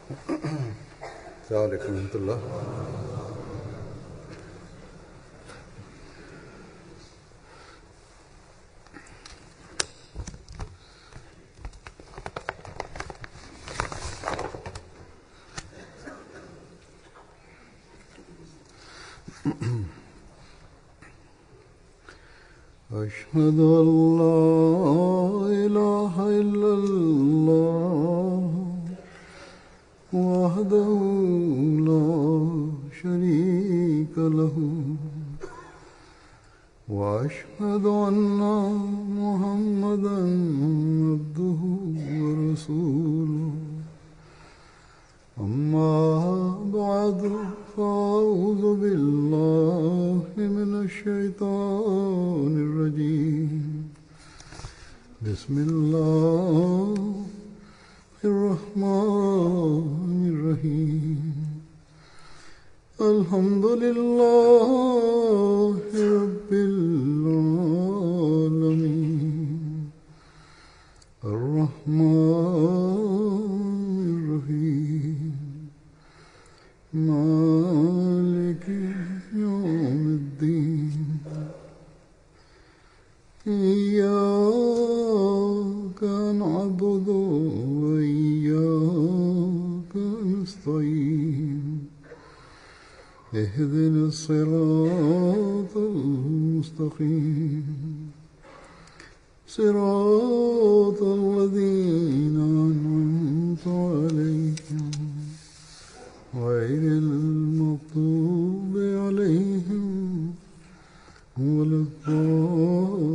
السلام عليكم ورحمة الله. أشهد أن لا إله إلا الله وحده لا شريك له وأشهد أن محمدا عبده ورسوله أما بعد فأعوذ بالله من الشيطان الرجيم بسم الله الرحمن الرحيم الحمد لله رب العالمين الرحمن الرحيم مالك يوم الدين إياك نعبد وإياك نستعين اهدنا الصراط المستقيم صراط الذين أنعمت عليهم غير المغضوب عليهم ولا الضالين.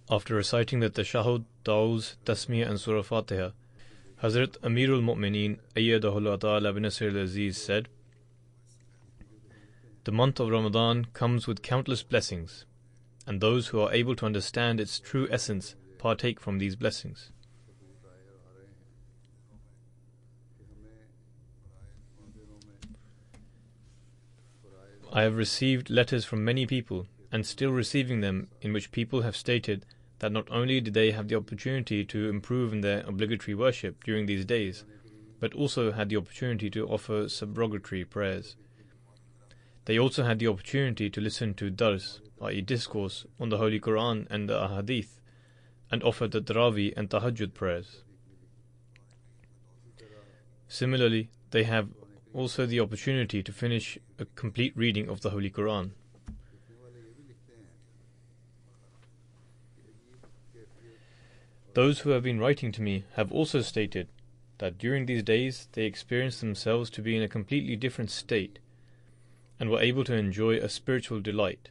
After reciting the Tashahhud, Dawz, Tasmiyah and Surah Fatiha, Hazrat Amirul Mu'mineen Ayyadahullah Ta'ala bin Nasir al-Aziz said, "The month of Ramadan comes with countless blessings, and those who are able to understand its true essence partake from these blessings. I have received letters from many people, and still receiving them, in which people have stated that not only did they have the opportunity to improve in their obligatory worship during these days, but also had the opportunity to offer subrogatory prayers. They also had the opportunity to listen to dars, i.e. discourse, on the Holy Quran and the Ahadith, and offer the Tarawih and Tahajjud prayers. Similarly, they have also the opportunity to finish a complete reading of the Holy Quran. Those who have been writing to me have also stated that during these days they experienced themselves to be in a completely different state and were able to enjoy a spiritual delight.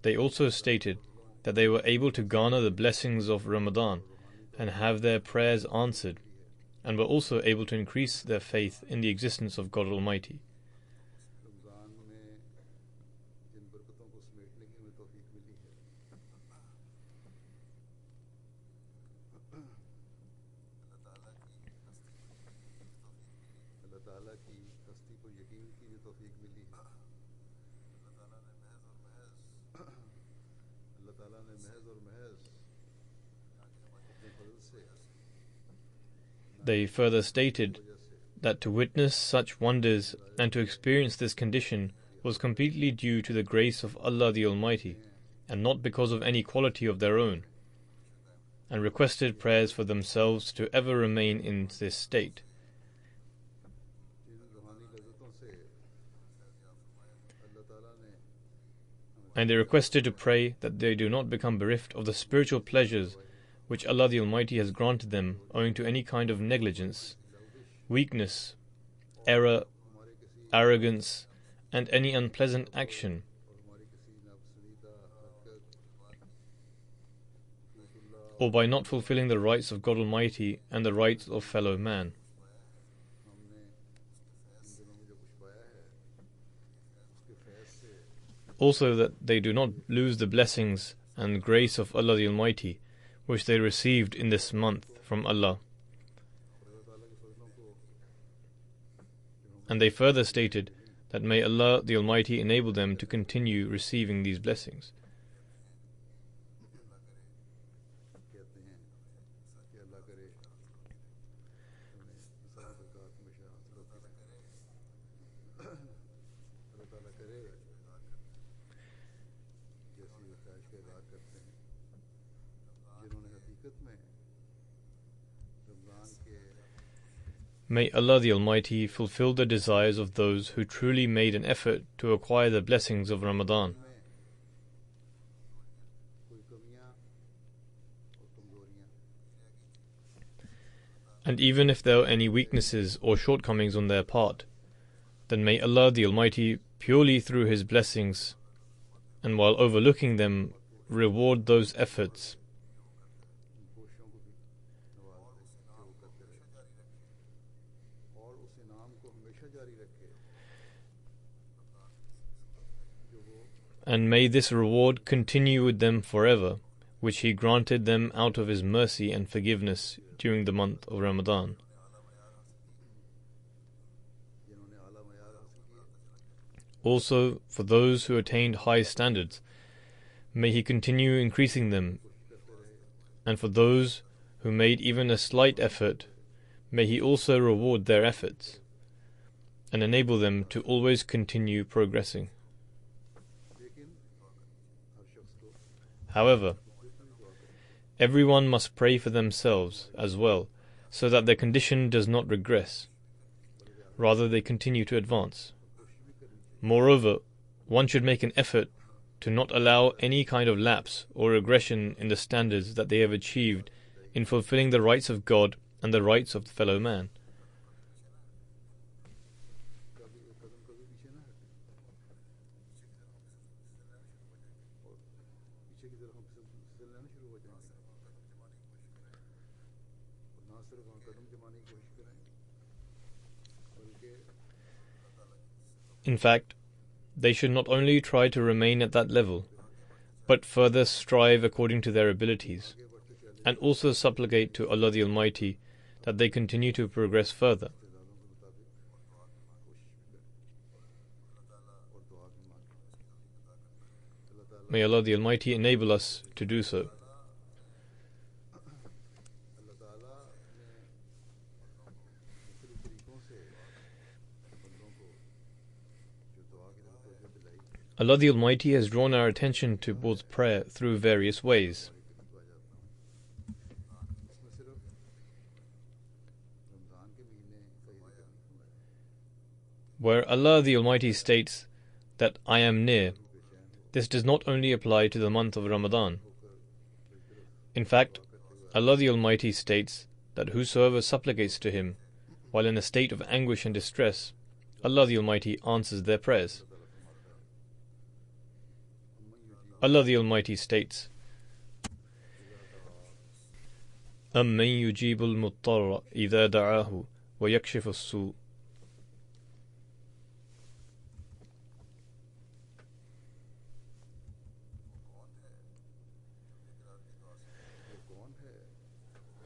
They also stated that they were able to garner the blessings of Ramadan and have their prayers answered, and were also able to increase their faith in the existence of God Almighty. They further stated that to witness such wonders and to experience this condition was completely due to the grace of Allah the Almighty, and not because of any quality of their own, and requested prayers for themselves to ever remain in this state. And they requested to pray that they do not become bereft of the spiritual pleasures which Allah the Almighty has granted them owing to any kind of negligence, weakness, error, arrogance, and any unpleasant action, or by not fulfilling the rights of God Almighty and the rights of fellow man. Also that they do not lose the blessings and grace of Allah the Almighty, which they received in this month from Allah. And they further stated that may Allah the Almighty enable them to continue receiving these blessings. May Allah the Almighty fulfill the desires of those who truly made an effort to acquire the blessings of Ramadan. And even if there are any weaknesses or shortcomings on their part, then may Allah the Almighty, purely through His blessings, and while overlooking them, reward those efforts. And may this reward continue with them forever, which He granted them out of His mercy and forgiveness during the month of Ramadan. Also, for those who attained high standards, may He continue increasing them. And for those who made even a slight effort, may He also reward their efforts, and enable them to always continue progressing. However, everyone must pray for themselves as well, so that their condition does not regress. Rather, they continue to advance. Moreover, one should make an effort to not allow any kind of lapse or regression in the standards that they have achieved in fulfilling the rights of God and the rights of the fellow man. In fact, they should not only try to remain at that level, but further strive according to their abilities, and also supplicate to Allah the Almighty that they continue to progress further. May Allah the Almighty enable us to do so. Allah the Almighty has drawn our attention towards prayer through various ways. Where Allah the Almighty states that I am near, this does not only apply to the month of Ramadan. In fact, Allah the Almighty states that whosoever supplicates to Him while in a state of anguish and distress, Allah the Almighty answers their prayers. Allah the Almighty states, أَمَّنْ يُجِيبُ الْمُضْطَرَّ إِذَا دَعَاهُ وَيَكْشِفُ السُّوءَ.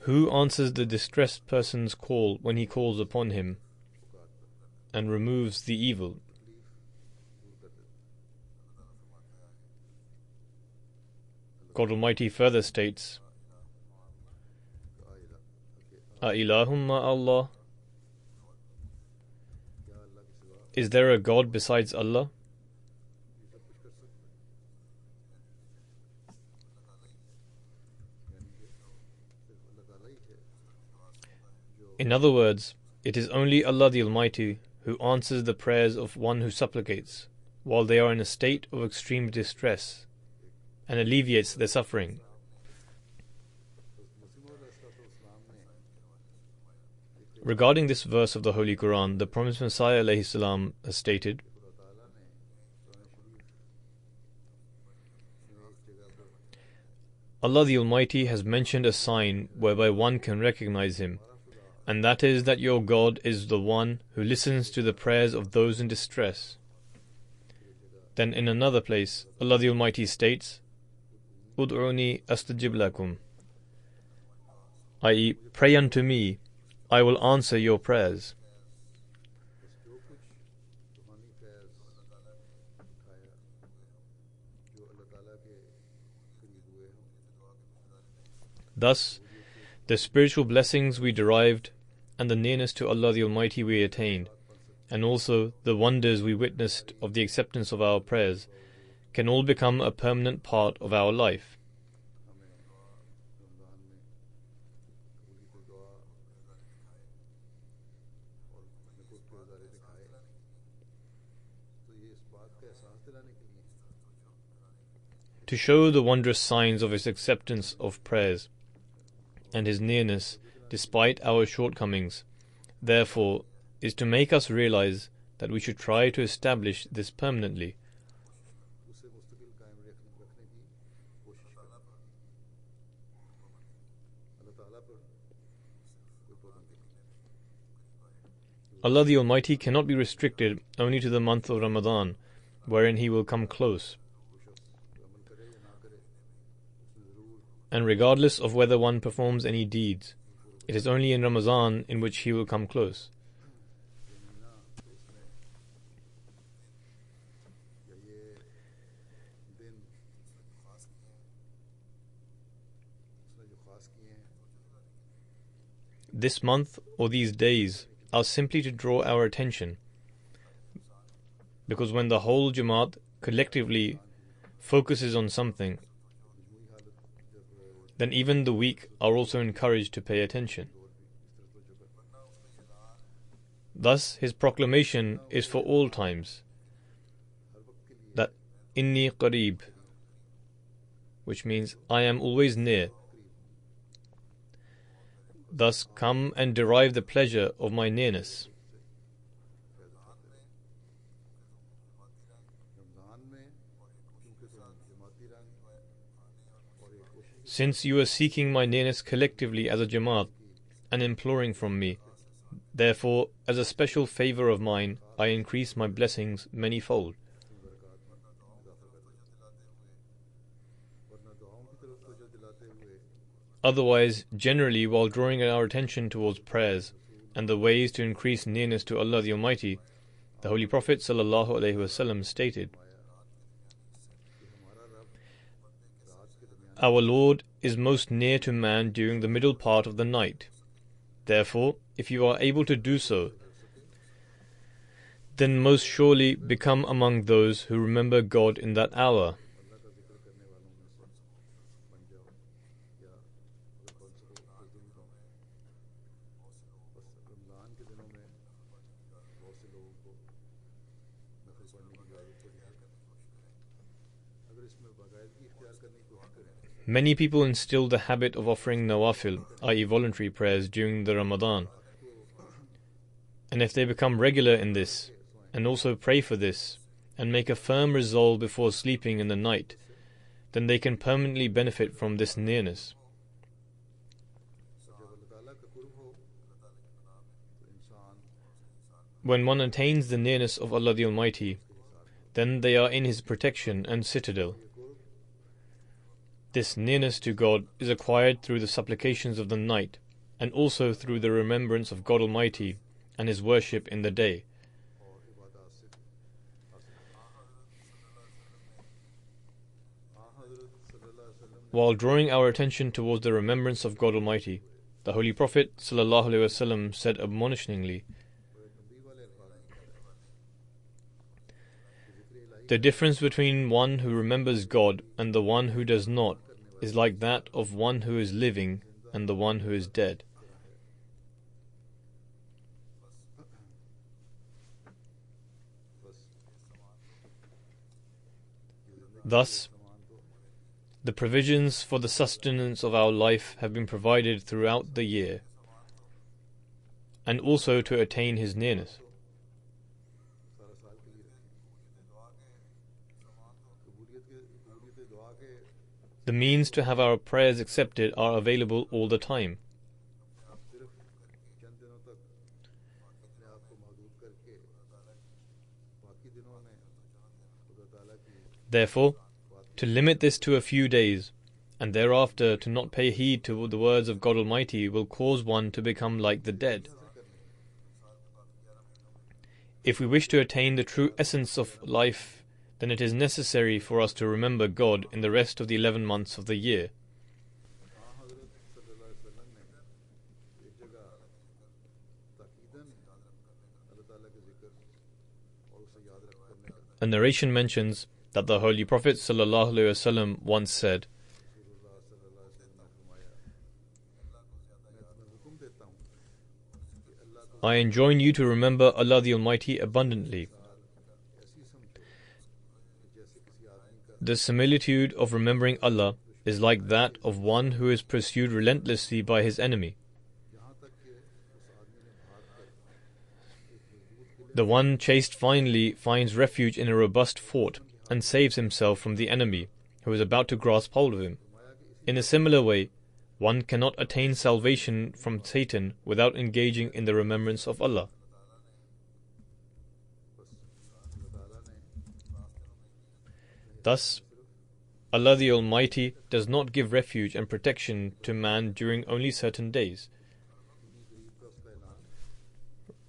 Who answers the distressed person's call when he calls upon Him, and removes the evil? God Almighty further states, أَإِلَهٌ مَّعَ اللَّهِ. Is there a God besides Allah? In other words, it is only Allah the Almighty who answers the prayers of one who supplicates while they are in a state of extreme distress, and alleviates their suffering. Regarding this verse of the Holy Quran, the Promised Messiah ﷺ has stated, Allah the Almighty has mentioned a sign whereby one can recognize Him, and that is that your God is the one who listens to the prayers of those in distress. Then in another place, Allah the Almighty states, Ud'uni astajib lakum, i.e., pray unto me, I will answer your prayers. Thus, the spiritual blessings we derived and the nearness to Allah the Almighty we attained, and also the wonders we witnessed of the acceptance of our prayers, can all become a permanent part of our life. To show the wondrous signs of His acceptance of prayers and His nearness despite our shortcomings, therefore, is to make us realize that we should try to establish this permanently. Allah the Almighty cannot be restricted only to the month of Ramadan, wherein He will come close. And regardless of whether one performs any deeds, it is only in Ramadan in which He will come close. This month or these days are simply to draw our attention, because when the whole Jamaat collectively focuses on something, then even the weak are also encouraged to pay attention. Thus, His proclamation is for all times, that Inni Qareeb, which means I am always near. Thus come and derive the pleasure of my nearness. Since you are seeking my nearness collectively as a Jamaat and imploring from me, therefore, as a special favour of mine, I increase my blessings many-fold. Otherwise, generally, while drawing our attention towards prayers and the ways to increase nearness to Allah the Almighty, the Holy Prophet ﷺ stated, Our Lord is most near to man during the middle part of the night. Therefore, if you are able to do so, then most surely become among those who remember God in that hour. Many people instill the habit of offering nawafil, i.e. voluntary prayers, during the Ramadan. And if they become regular in this, and also pray for this, and make a firm resolve before sleeping in the night, then they can permanently benefit from this nearness. When one attains the nearness of Allah the Almighty, then they are in His protection and citadel. This nearness to God is acquired through the supplications of the night, and also through the remembrance of God Almighty and His worship in the day. While drawing our attention towards the remembrance of God Almighty, the Holy Prophet ﷺ said admonishingly, The difference between one who remembers God and the one who does not is like that of one who is living and the one who is dead. Thus, the provisions for the sustenance of our life have been provided throughout the year, and also to attain His nearness. The means to have our prayers accepted are available all the time. Therefore, to limit this to a few days, and thereafter to not pay heed to the words of God Almighty will cause one to become like the dead. If we wish to attain the true essence of life, then it is necessary for us to remember God in the rest of the 11 months of the year. A narration mentions that the Holy Prophet ﷺ once said, I enjoin you to remember Allah the Almighty abundantly. The similitude of remembering Allah is like that of one who is pursued relentlessly by his enemy. The one chased finally finds refuge in a robust fort and saves himself from the enemy who is about to grasp hold of him. In a similar way, one cannot attain salvation from Satan without engaging in the remembrance of Allah. Thus, Allah the Almighty does not give refuge and protection to man during only certain days.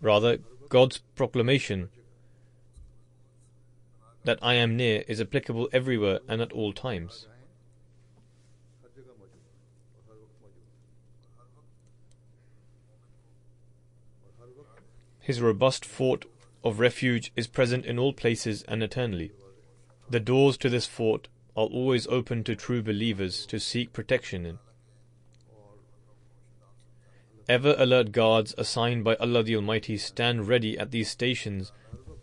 Rather, God's proclamation that I am near is applicable everywhere and at all times. His robust fort of refuge is present in all places and eternally. The doors to this fort are always open to true believers to seek protection in. Ever alert guards assigned by Allah the Almighty stand ready at these stations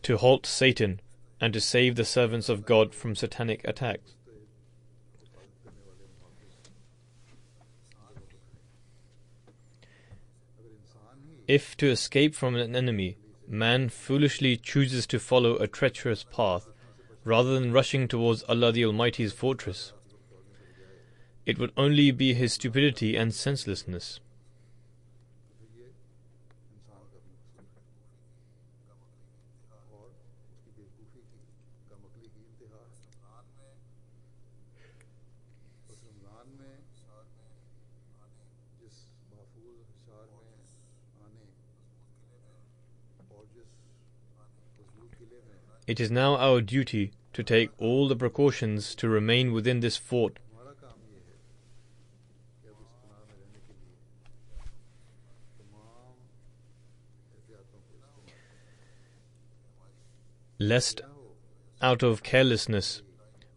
to halt Satan and to save the servants of God from satanic attacks. If to escape from an enemy, man foolishly chooses to follow a treacherous path rather than rushing towards Allah the Almighty's fortress, it would only be his stupidity and senselessness. It is now our duty to take all the precautions to remain within this fort. Lest, out of carelessness,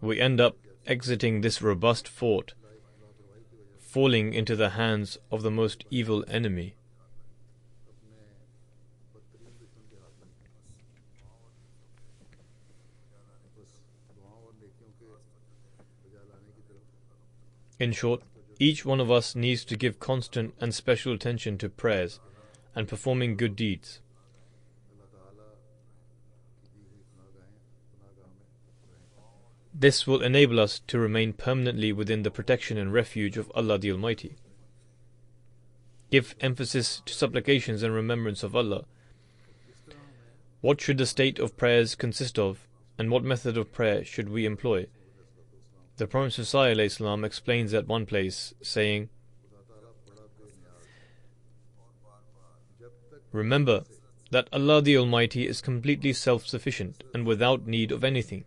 we end up exiting this robust fort, falling into the hands of the most evil enemy. In short, each one of us needs to give constant and special attention to prayers and performing good deeds. This will enable us to remain permanently within the protection and refuge of Allah the Almighty. Give emphasis to supplications and remembrance of Allah. What should the state of prayers consist of, and what method of prayer should we employ? The Prophet ﷺ explains at one place, saying, Remember that Allah the Almighty is completely self-sufficient and without need of anything.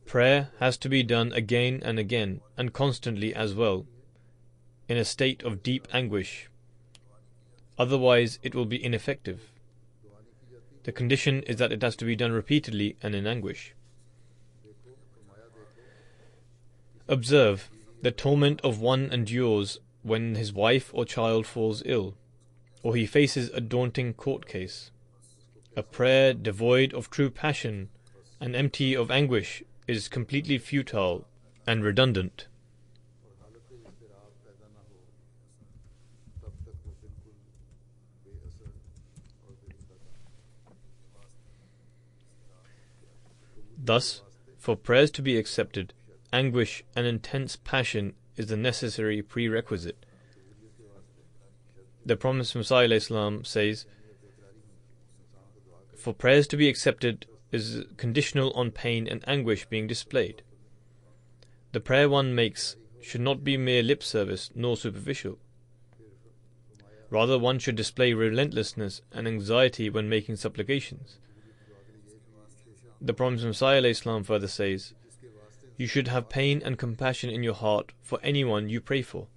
Prayer has to be done again and again, and constantly as well, in a state of deep anguish. Otherwise it will be ineffective. The condition is that it has to be done repeatedly and in anguish. Observe the torment of one endures when his wife or child falls ill, or he faces a daunting court case. A prayer devoid of true passion and empty of anguish is completely futile and redundant. Thus, for prayers to be accepted, anguish and intense passion is the necessary prerequisite. The Prophet ﷺ says, For prayers to be accepted, is conditional on pain and anguish being displayed. The prayer one makes should not be mere lip service nor superficial. Rather, one should display relentlessness and anxiety when making supplications. The Prophet Messiah further says, "You should have pain and compassion in your heart for anyone you pray for."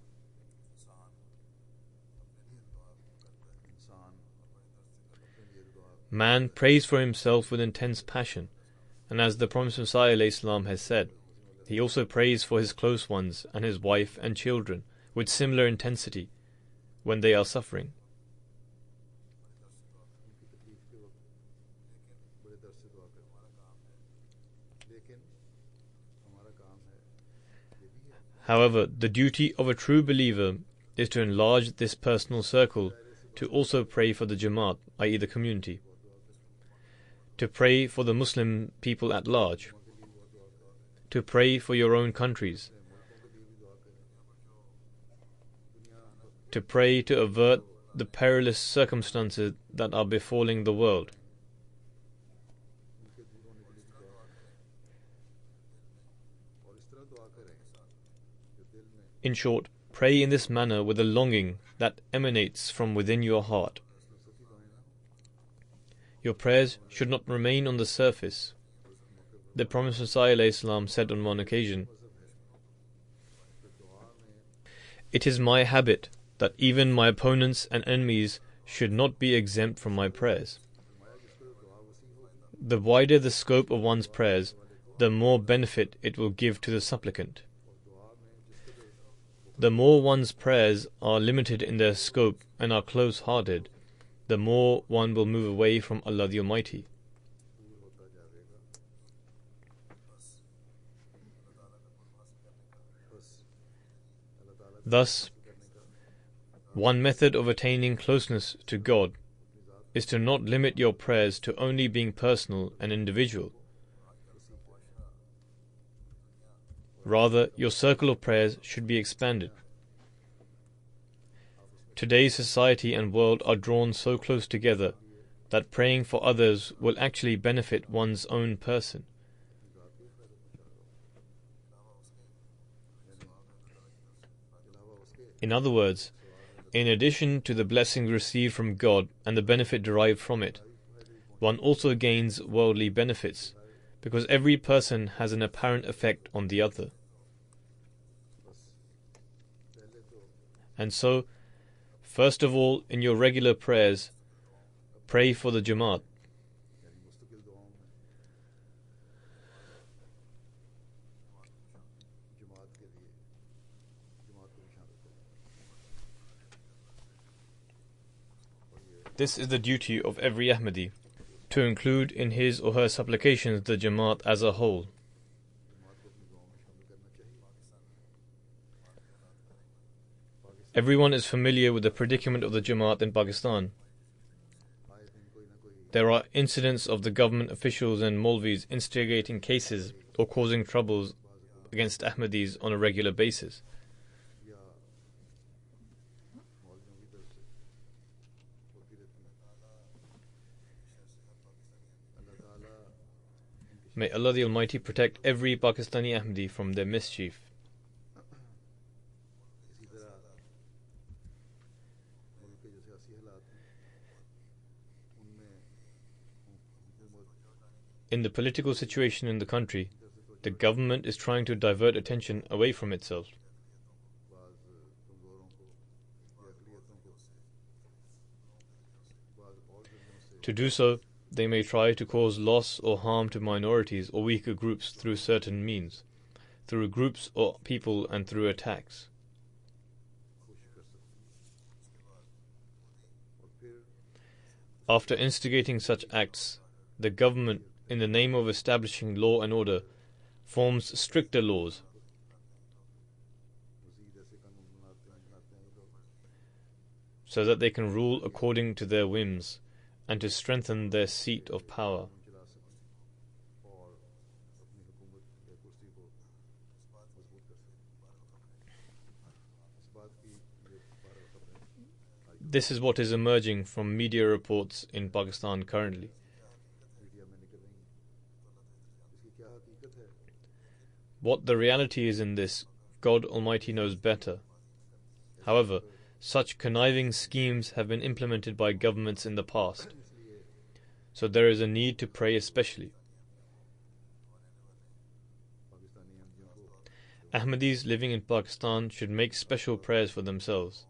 Man prays for himself with intense passion, and as the Prophet Messiah has said, he also prays for his close ones and his wife and children with similar intensity when they are suffering. However, the duty of a true believer is to enlarge this personal circle to also pray for the Jamaat, i.e. the community, to pray for the Muslim people at large, to pray for your own countries, to pray to avert the perilous circumstances that are befalling the world. In short, pray in this manner with a longing that emanates from within your heart. Your prayers should not remain on the surface. The Prophet ﷺ said on one occasion, "It is my habit that even my opponents and enemies should not be exempt from my prayers." The wider the scope of one's prayers, the more benefit it will give to the supplicant. The more one's prayers are limited in their scope and are close-hearted, the more one will move away from Allah the Almighty. Thus, one method of attaining closeness to God is to not limit your prayers to only being personal and individual. Rather, your circle of prayers should be expanded. Today's society and world are drawn so close together that praying for others will actually benefit one's own person. In other words, in addition to the blessings received from God and the benefit derived from it, one also gains worldly benefits, because every person has an apparent effect on the other. And so, first of all, in your regular prayers, pray for the Jamaat. This is the duty of every Ahmadi, to include in his or her supplications the Jamaat as a whole. Everyone is familiar with the predicament of the Jamaat in Pakistan. There are incidents of the government officials and Maulvis instigating cases or causing troubles against Ahmadis on a regular basis. May Allah the Almighty protect every Pakistani Ahmadi from their mischief. In the political situation in the country, the government is trying to divert attention away from itself. To do so, they may try to cause loss or harm to minorities or weaker groups through certain means, through groups or people and through attacks. After instigating such acts, the government, in the name of establishing law and order, forms stricter laws. So that they can rule according to their whims and to strengthen their seat of power. This is what is emerging from media reports in Pakistan currently. What the reality is in this, God Almighty knows better. However, such conniving schemes have been implemented by governments in the past, so there is a need to pray especially. Ahmadis living in Pakistan should make special prayers for themselves.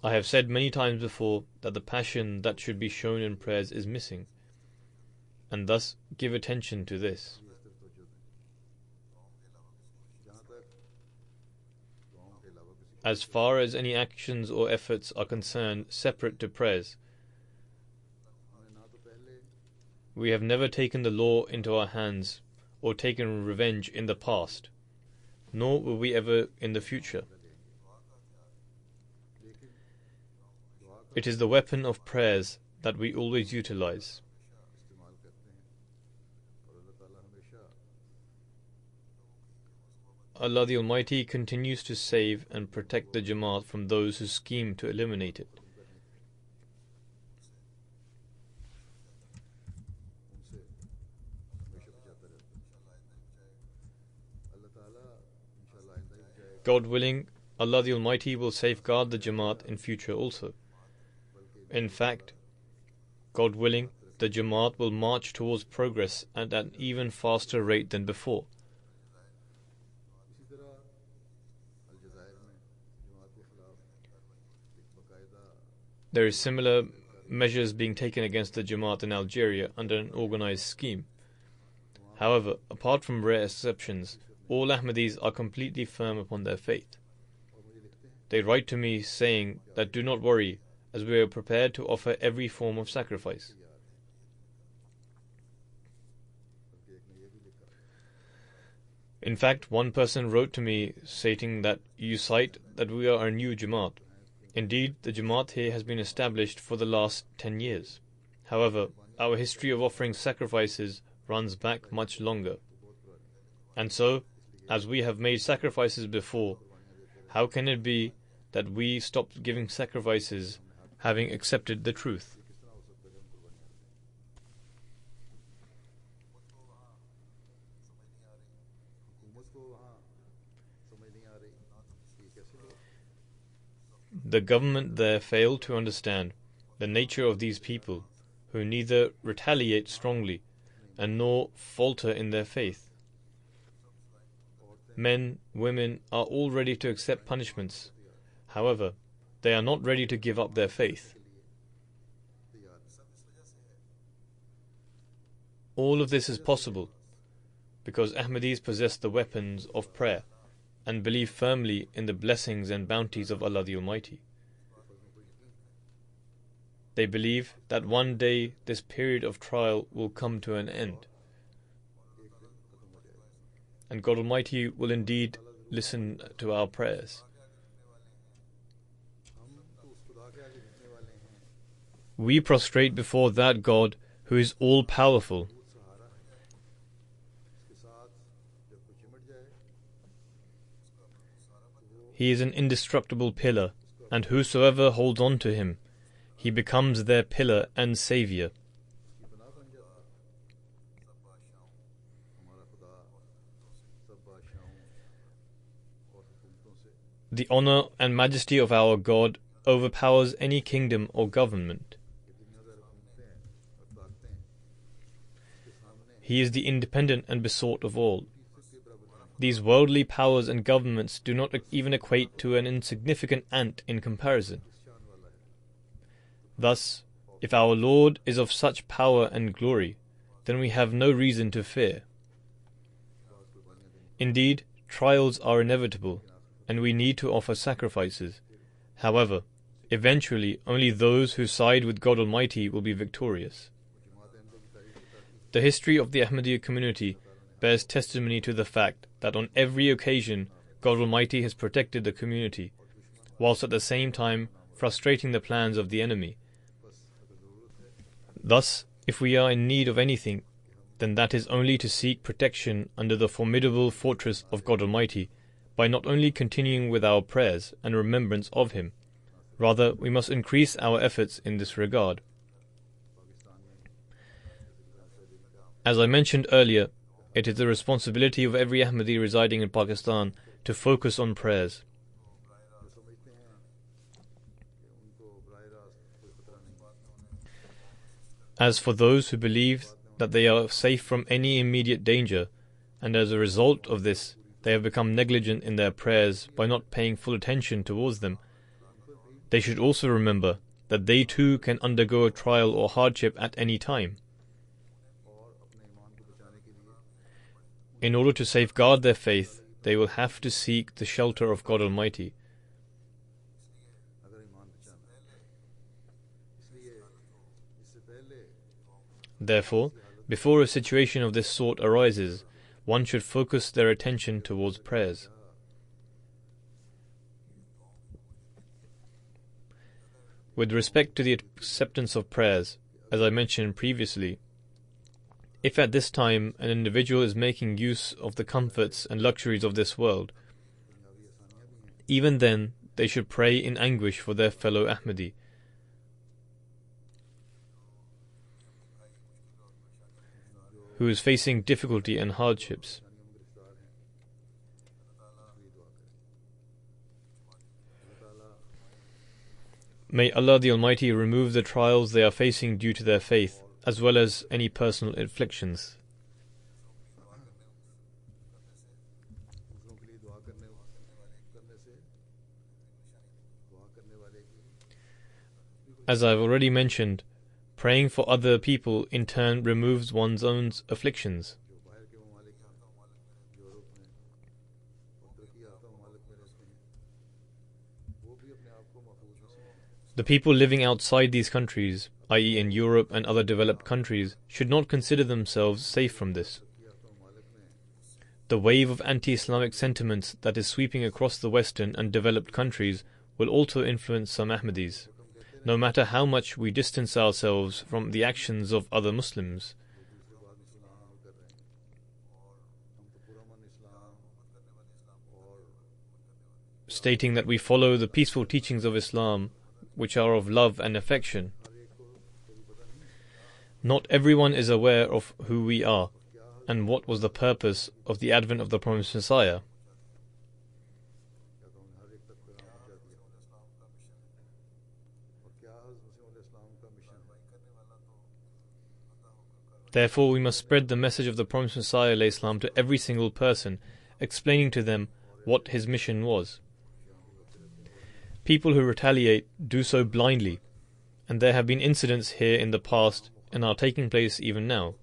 I have said many times before that the passion that should be shown in prayers is missing, and thus give attention to this. As far as any actions or efforts are concerned separate to prayers, we have never taken the law into our hands or taken revenge in the past, nor will we ever in the future. It is the weapon of prayers that we always utilize. Allah the Almighty continues to save and protect the Jamaat from those who scheme to eliminate it. God willing, Allah the Almighty will safeguard the Jamaat in future also. In fact, God willing, the Jamaat will march towards progress at an even faster rate than before. There is similar measures being taken against the Jamaat in Algeria under an organized scheme. However, apart from rare exceptions, all Ahmadis are completely firm upon their faith. They write to me saying that do not worry, as we are prepared to offer every form of sacrifice. In fact, one person wrote to me stating that you cite that we are a new Jamaat. Indeed, the Jamaat here has been established for the last 10 years. However, our history of offering sacrifices runs back much longer. And so, as we have made sacrifices before, how can it be that we stopped giving sacrifices having accepted the truth? The government there failed to understand the nature of these people, who neither retaliate strongly and nor falter in their faith. Men, women are all ready to accept punishments. However, they are not ready to give up their faith. All of this is possible because Ahmadis possess the weapons of prayer and believe firmly in the blessings and bounties of Allah the Almighty. They believe that one day this period of trial will come to an end, and God Almighty will indeed listen to our prayers. We prostrate before that God who is all-powerful. He is an indestructible pillar, and whosoever holds on to him, he becomes their pillar and saviour. The honour and majesty of our God overpowers any kingdom or government. He is the independent and besought of all. These worldly powers and governments do not even equate to an insignificant ant in comparison. Thus, if our Lord is of such power and glory, then we have no reason to fear. Indeed, trials are inevitable, and we need to offer sacrifices. However, eventually only those who side with God Almighty will be victorious. The history of the Ahmadiyya community bears testimony to the fact that on every occasion God Almighty has protected the community, whilst at the same time frustrating the plans of the enemy. Thus, if we are in need of anything, then that is only to seek protection under the formidable fortress of God Almighty, by not only continuing with our prayers and remembrance of Him, rather we must increase our efforts in this regard. As I mentioned earlier, it is the responsibility of every Ahmadi residing in Pakistan to focus on prayers. As for those who believe that they are safe from any immediate danger, and as a result of this they have become negligent in their prayers by not paying full attention towards them, they should also remember that they too can undergo a trial or hardship at any time. In order to safeguard their faith, they will have to seek the shelter of God Almighty. Therefore, before a situation of this sort arises, one should focus their attention towards prayers. With respect to the acceptance of prayers, as I mentioned previously, if at this time an individual is making use of the comforts and luxuries of this world, even then they should pray in anguish for their fellow Ahmadi. Who is facing difficulty and hardships. May Allah the Almighty remove the trials they are facing due to their faith, as well as any personal afflictions. As I have already mentioned, praying for other people in turn removes one's own afflictions. The people living outside these countries, i.e. in Europe and other developed countries, should not consider themselves safe from this. The wave of anti-Islamic sentiments that is sweeping across the Western and developed countries will also influence some Ahmadis, no matter how much we distance ourselves from the actions of other Muslims. Stating that we follow the peaceful teachings of Islam, which are of love and affection. Not everyone is aware of who we are, and what was the purpose of the advent of the promised Messiah. Therefore we must spread the message of the promised Messiah ﷺ to every single person, explaining to them what his mission was. People who retaliate do so blindly, and there have been incidents here in the past and are taking place even now.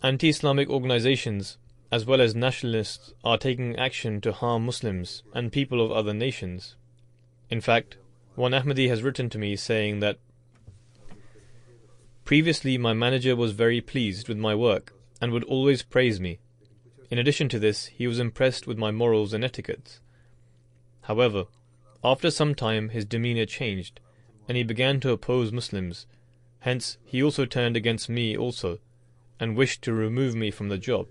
Anti-Islamic organizations, as well as nationalists, are taking action to harm Muslims and people of other nations. In fact, one Ahmadi has written to me saying that previously my manager was very pleased with my work and would always praise me. In addition to this, he was impressed with my morals and etiquettes. However, after some time his demeanor changed, and he began to oppose Muslims. Hence, he also turned against me also, and wished to remove me from the job.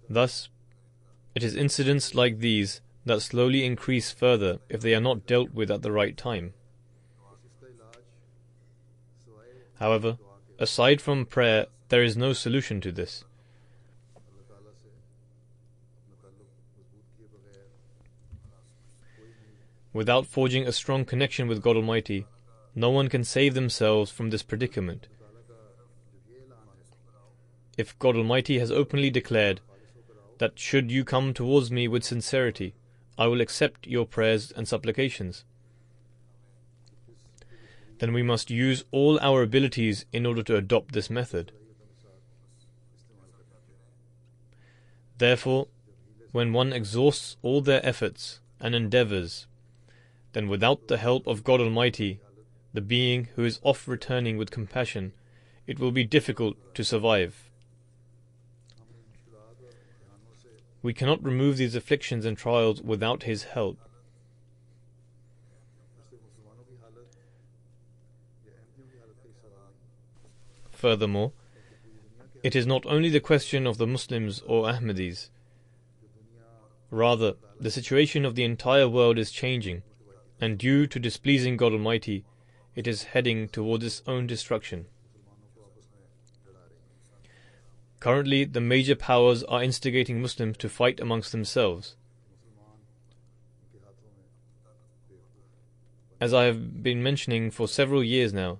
Thus, it is incidents like these that slowly increase further if they are not dealt with at the right time. However, aside from prayer, there is no solution to this. Without forging a strong connection with God Almighty, no one can save themselves from this predicament. If God Almighty has openly declared that should you come towards me with sincerity, I will accept your prayers and supplications, then we must use all our abilities in order to adopt this method. Therefore, when one exhausts all their efforts and endeavors, then without the help of God Almighty, the being who is oft returning with compassion, it will be difficult to survive. We cannot remove these afflictions and trials without His help. Furthermore, it is not only the question of the Muslims or Ahmadis. Rather, the situation of the entire world is changing, and due to displeasing God Almighty, it is heading towards its own destruction. Currently, the major powers are instigating Muslims to fight amongst themselves. As I have been mentioning for several years now,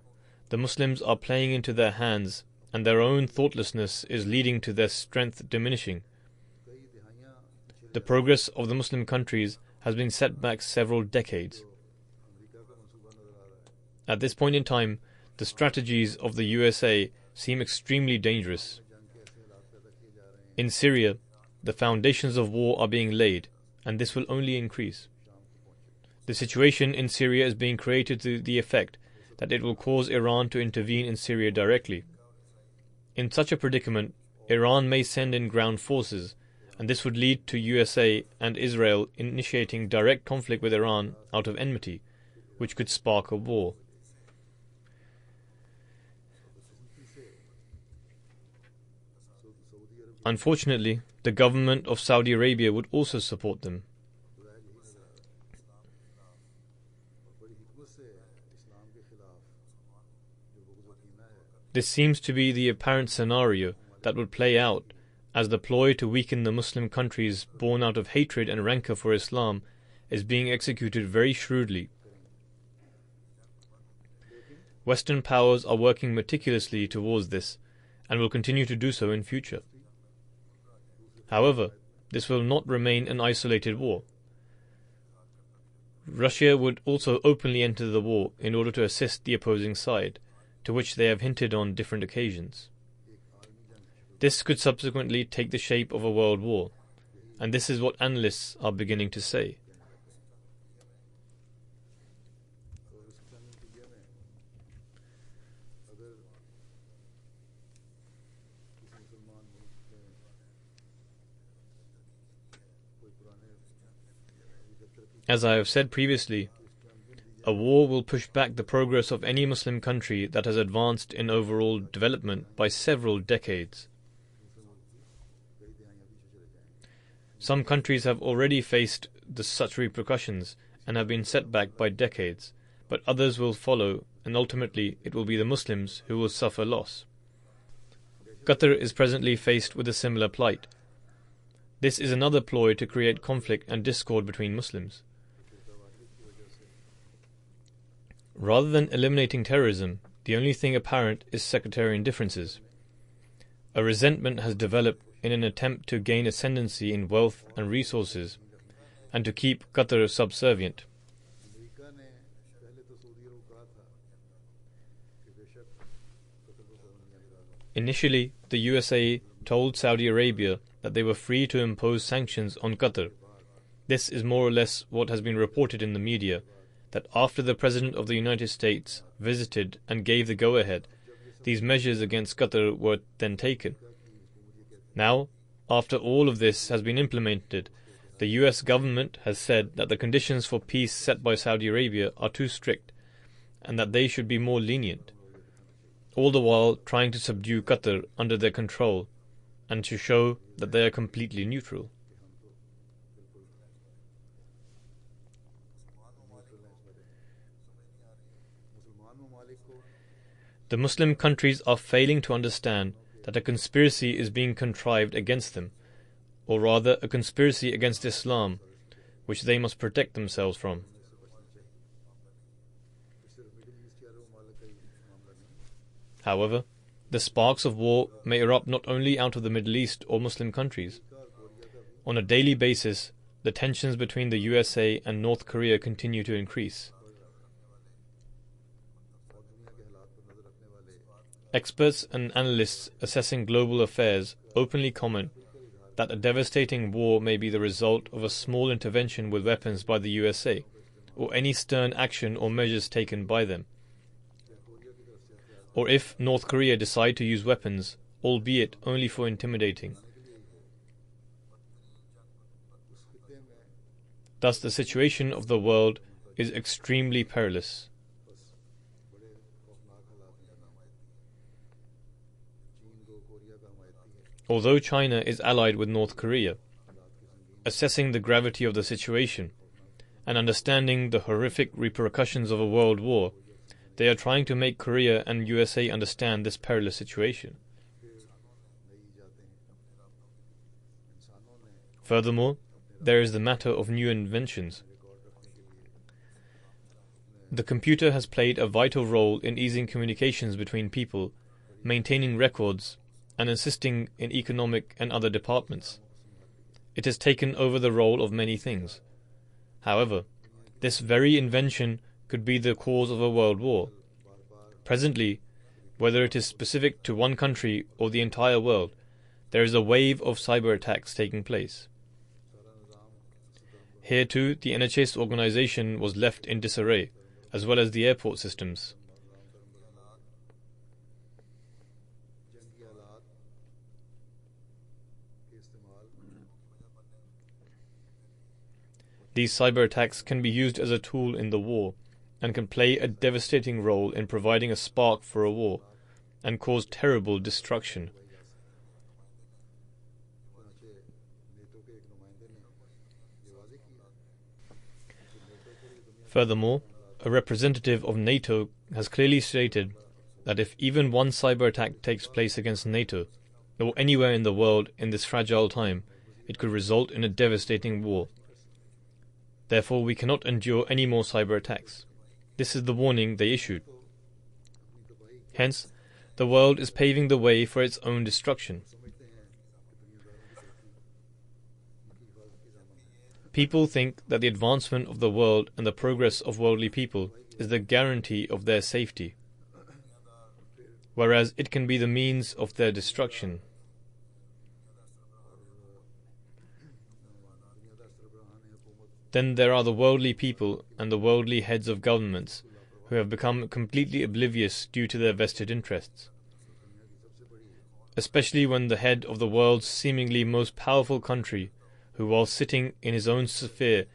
the Muslims are playing into their hands, and their own thoughtlessness is leading to their strength diminishing. The progress of the Muslim countries has been set back several decades. At this point in time, the strategies of the USA seem extremely dangerous. In Syria, the foundations of war are being laid, and this will only increase. The situation in Syria is being created to the effect that it will cause Iran to intervene in Syria directly. In such a predicament, Iran may send in ground forces, and this would lead to USA and Israel initiating direct conflict with Iran out of enmity, which could spark a war. Unfortunately, the government of Saudi Arabia would also support them. This seems to be the apparent scenario that would play out as the ploy to weaken the Muslim countries born out of hatred and rancor for Islam is being executed very shrewdly. Western powers are working meticulously towards this and will continue to do so in future. However, this will not remain an isolated war. Russia would also openly enter the war in order to assist the opposing side, to which they have hinted on different occasions. This could subsequently take the shape of a world war, and this is what analysts are beginning to say. As I have said previously, a war will push back the progress of any Muslim country that has advanced in overall development by several decades. Some countries have already faced such repercussions and have been set back by decades, but others will follow, and ultimately it will be the Muslims who will suffer loss. Qatar is presently faced with a similar plight. This is another ploy to create conflict and discord between Muslims. Rather than eliminating terrorism, the only thing apparent is sectarian differences. A resentment has developed in an attempt to gain ascendancy in wealth and resources, and to keep Qatar subservient. Initially, the USA told Saudi Arabia that they were free to impose sanctions on Qatar. This is more or less what has been reported in the media, that after the President of the United States visited and gave the go-ahead, these measures against Qatar were then taken. Now, after all of this has been implemented, the US government has said that the conditions for peace set by Saudi Arabia are too strict, and that they should be more lenient, all the while trying to subdue Qatar under their control, and to show that they are completely neutral. The Muslim countries are failing to understand that a conspiracy is being contrived against them, or rather a conspiracy against Islam, which they must protect themselves from. However, the sparks of war may erupt not only out of the Middle East or Muslim countries. On a daily basis, the tensions between the USA and North Korea continue to increase. Experts and analysts assessing global affairs openly comment that a devastating war may be the result of a small intervention with weapons by the USA, or any stern action or measures taken by them. Or if North Korea decide to use weapons, albeit only for intimidating. Thus the situation of the world is extremely perilous. Although China is allied with North Korea, assessing the gravity of the situation and understanding the horrific repercussions of a world war, they are trying to make Korea and USA understand this perilous situation. Furthermore, there is the matter of new inventions. The computer has played a vital role in easing communications between people, maintaining records, and assisting in economic and other departments. It has taken over the role of many things. However, this very invention could be the cause of a world war. Presently, whether it is specific to one country or the entire world, there is a wave of cyber attacks taking place. Here too, the NHS organization was left in disarray, as well as the airport systems. These cyber attacks can be used as a tool in the war and can play a devastating role in providing a spark for a war and cause terrible destruction. Furthermore, a representative of NATO has clearly stated that if even one cyber attack takes place against NATO or anywhere in the world in this fragile time, it could result in a devastating war. Therefore, we cannot endure any more cyber attacks. This is the warning they issued. Hence, the world is paving the way for its own destruction. People think that the advancement of the world and the progress of worldly people is the guarantee of their safety, whereas it can be the means of their destruction. Then there are the worldly people and the worldly heads of governments who have become completely oblivious due to their vested interests. Especially when the head of the world's seemingly most powerful country, who while sitting in his own sphere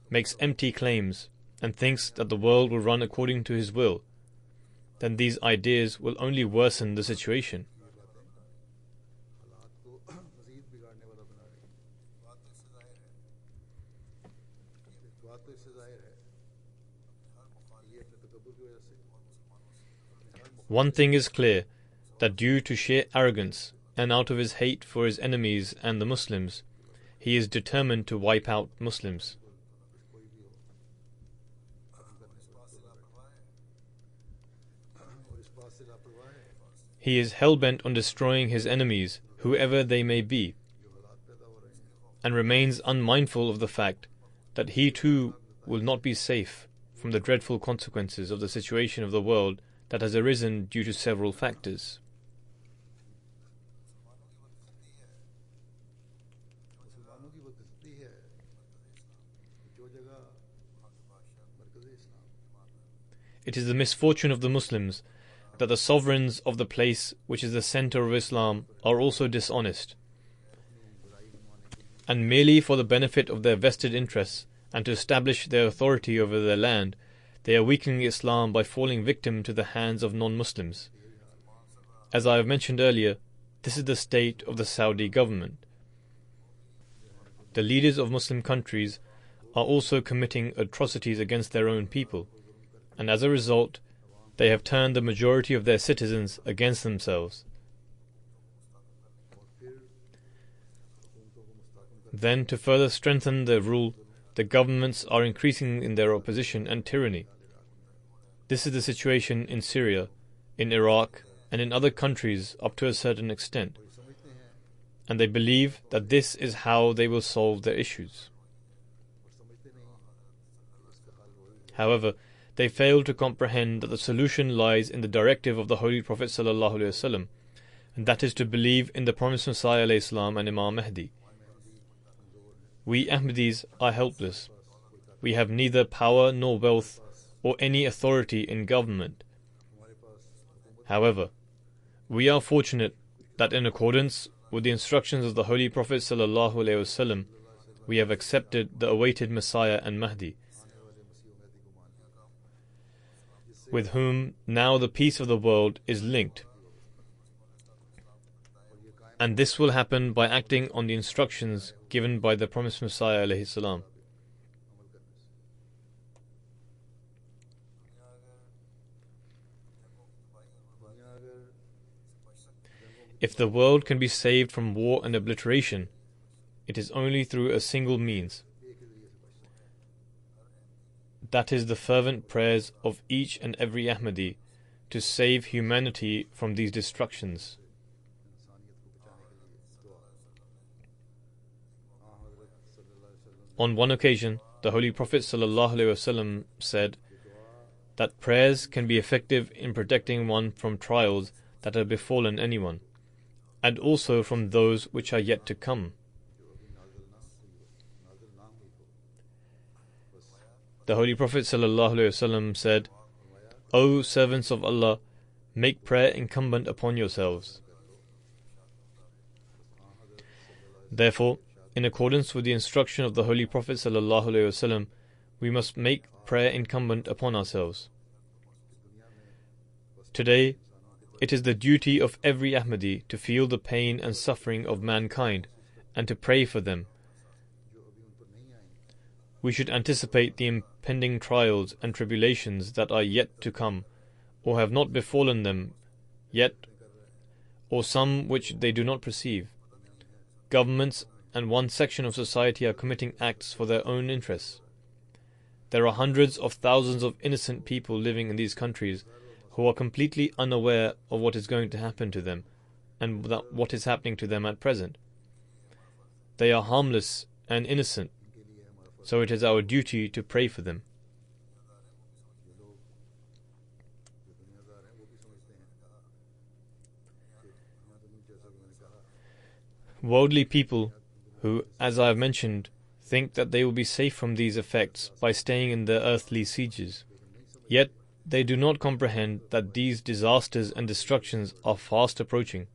makes empty claims and thinks that the world will run according to his will, then these ideas will only worsen the situation. One thing is clear, that due to sheer arrogance and out of his hate for his enemies and the Muslims, he is determined to wipe out Muslims. He is hell-bent on destroying his enemies, whoever they may be, and remains unmindful of the fact that he too will not be safe from the dreadful consequences of the situation of the world that has arisen due to several factors. It is the misfortune of the Muslims that the sovereigns of the place which is the center of Islam are also dishonest, and merely for the benefit of their vested interests and to establish their authority over their land, they are weakening Islam by falling victim to the hands of non-Muslims. As I have mentioned earlier, this is the state of the Saudi government. The leaders of Muslim countries are also committing atrocities against their own people, and as a result, they have turned the majority of their citizens against themselves. Then, to further strengthen their rule, the governments are increasing in their opposition and tyranny. This is the situation in Syria, in Iraq, and in other countries up to a certain extent, and they believe that this is how they will solve their issues. However, they fail to comprehend that the solution lies in the directive of the Holy Prophet ﷺ, and that is to believe in the promised Messiah ﷺ and Imam Mahdi. We Ahmadis are helpless. We have neither power nor wealth or any authority in government. However, we are fortunate that in accordance with the instructions of the Holy Prophet ﷺ, we have accepted the awaited Messiah and Mahdi, with whom now the peace of the world is linked. And this will happen by acting on the instructions given by the promised Messiah alayhi salam. If the world can be saved from war and obliteration, it is only through a single means. That is the fervent prayers of each and every Ahmadi to save humanity from these destructions. On one occasion, the Holy Prophet ﷺ said that prayers can be effective in protecting one from trials that have befallen anyone, and also from those which are yet to come. The Holy Prophet ﷺ said, O servants of Allah, make prayer incumbent upon yourselves. Therefore, in accordance with the instruction of the Holy Prophet ﷺ, we must make prayer incumbent upon ourselves. Today, it is the duty of every Ahmadi to feel the pain and suffering of mankind and to pray for them. We should anticipate the impending trials and tribulations that are yet to come, or have not befallen them yet, or some which they do not perceive. Governments and one section of society are committing acts for their own interests. There are hundreds of thousands of innocent people living in these countries who are completely unaware of what is going to happen to them and what is happening to them at present. They are harmless and innocent, so it is our duty to pray for them. Worldly people who, as I have mentioned, think that they will be safe from these effects by staying in their earthly sieges. Yet they do not comprehend that these disasters and destructions are fast approaching.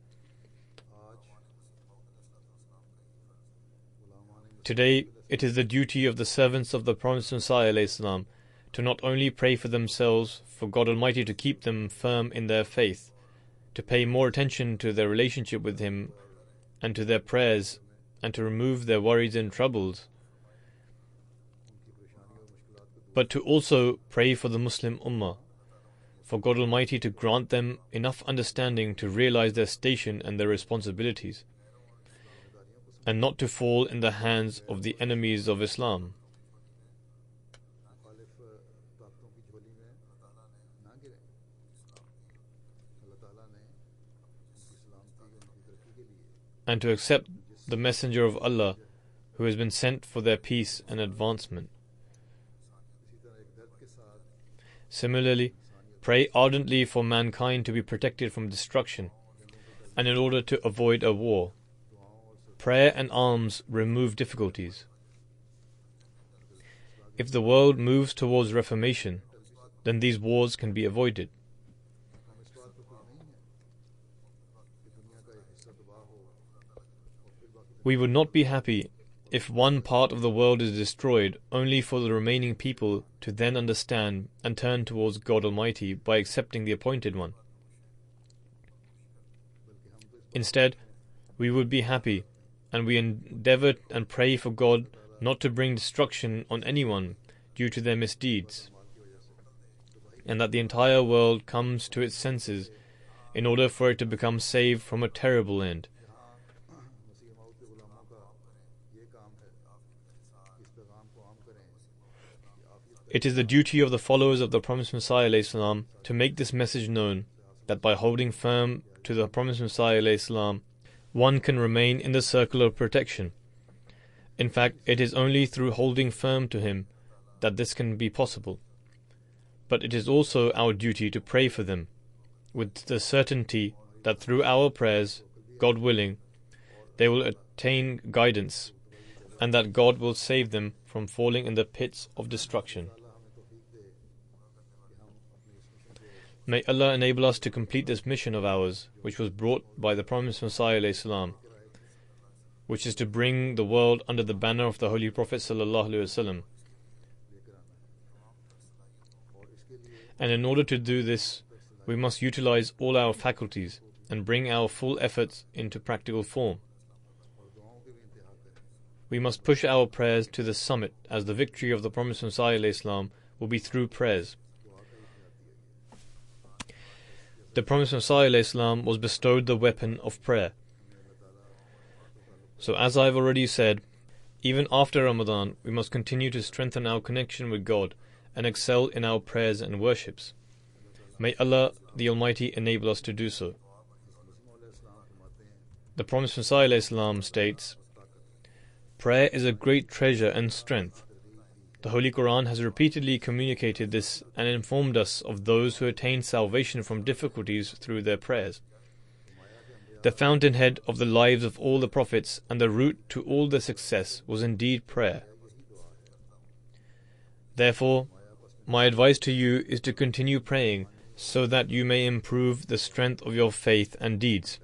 Today, it is the duty of the servants of the promised Messiah ﷺ to not only pray for themselves, for God Almighty to keep them firm in their faith, to pay more attention to their relationship with Him and to their prayers, and to remove their worries and troubles, but to also pray for the Muslim Ummah, for God Almighty to grant them enough understanding to realize their station and their responsibilities, and not to fall in the hands of the enemies of Islam. And to accept the Messenger of Allah who has been sent for their peace and advancement. Similarly, pray ardently for mankind to be protected from destruction, and in order to avoid a war. Prayer and alms remove difficulties. If the world moves towards reformation, then these wars can be avoided. We would not be happy if one part of the world is destroyed only for the remaining people to then understand and turn towards God Almighty by accepting the appointed one. Instead, we would be happy, and we endeavor and pray for God not to bring destruction on anyone due to their misdeeds, and that the entire world comes to its senses in order for it to become saved from a terrible end. It is the duty of the followers of the promised Messiah ﷺ to make this message known, that by holding firm to the promised Messiah ﷺ, one can remain in the circle of protection. In fact, it is only through holding firm to him that this can be possible. But it is also our duty to pray for them, with the certainty that through our prayers, God willing, they will attain guidance, and that God will save them from falling in the pits of destruction. May Allah enable us to complete this mission of ours, which was brought by the promised Messiah ﷺ, which is to bring the world under the banner of the Holy Prophet ﷺ. And in order to do this, we must utilize all our faculties, and bring our full efforts into practical form. We must push our prayers to the summit, as the victory of the Promised Messiah ﷺ will be through prayers. The Promised Messiah ﷺ was bestowed the weapon of prayer. So as I have already said, even after Ramadan, we must continue to strengthen our connection with God and excel in our prayers and worships. May Allah the Almighty enable us to do so. The Promised Messiah ﷺ states, "Prayer is a great treasure and strength." The Holy Quran has repeatedly communicated this and informed us of those who attain salvation from difficulties through their prayers. The fountainhead of the lives of all the prophets and the root to all their success was indeed prayer. Therefore, my advice to you is to continue praying so that you may improve the strength of your faith and deeds.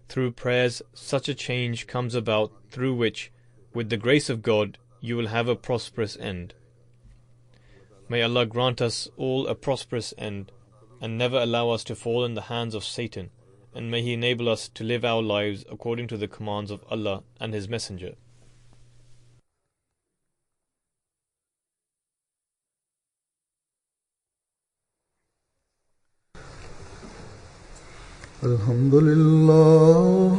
Through prayers, such a change comes about through which, with the grace of God, you will have a prosperous end. May Allah grant us all a prosperous end and never allow us to fall in the hands of Satan, and may He enable us to live our lives according to the commands of Allah and His Messenger. Alhamdulillah,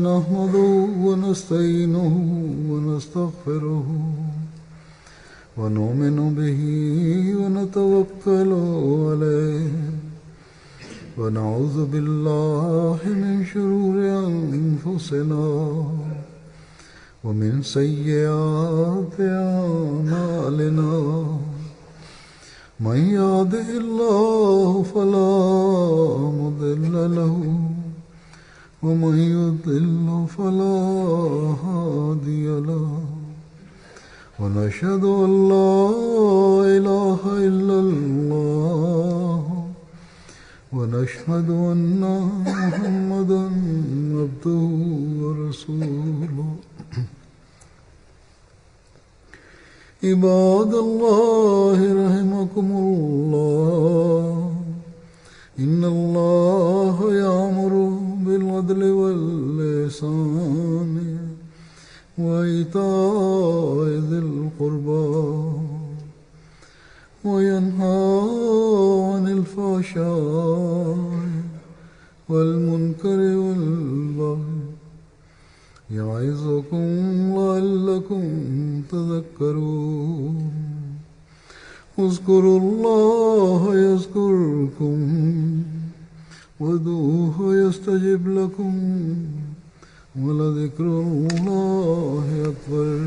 nahmaduhu wa nasta'inuhu wa nastaghfiruhu wa nu'minu bihi wa natawakkalu alayhi wa na'udhu billahi min shururi anfusina wa min sayyiati a'malina. من يهده الله فلا مضل له ومن يضلل فلا هادي له ونشهد أن لا إله إلا الله ونشهد أن محمدا عبده ورسوله. عباد الله رحمكم الله إن الله يأمر بالعدل والإحسان وإيتاء ذي القربى وينهى عن الفحشاء والمنكر والبغي يعظكم لعلكم تذكرون. اذكروا الله يذكركم وادعوه يستجب لكم ولذكر الله أكبر.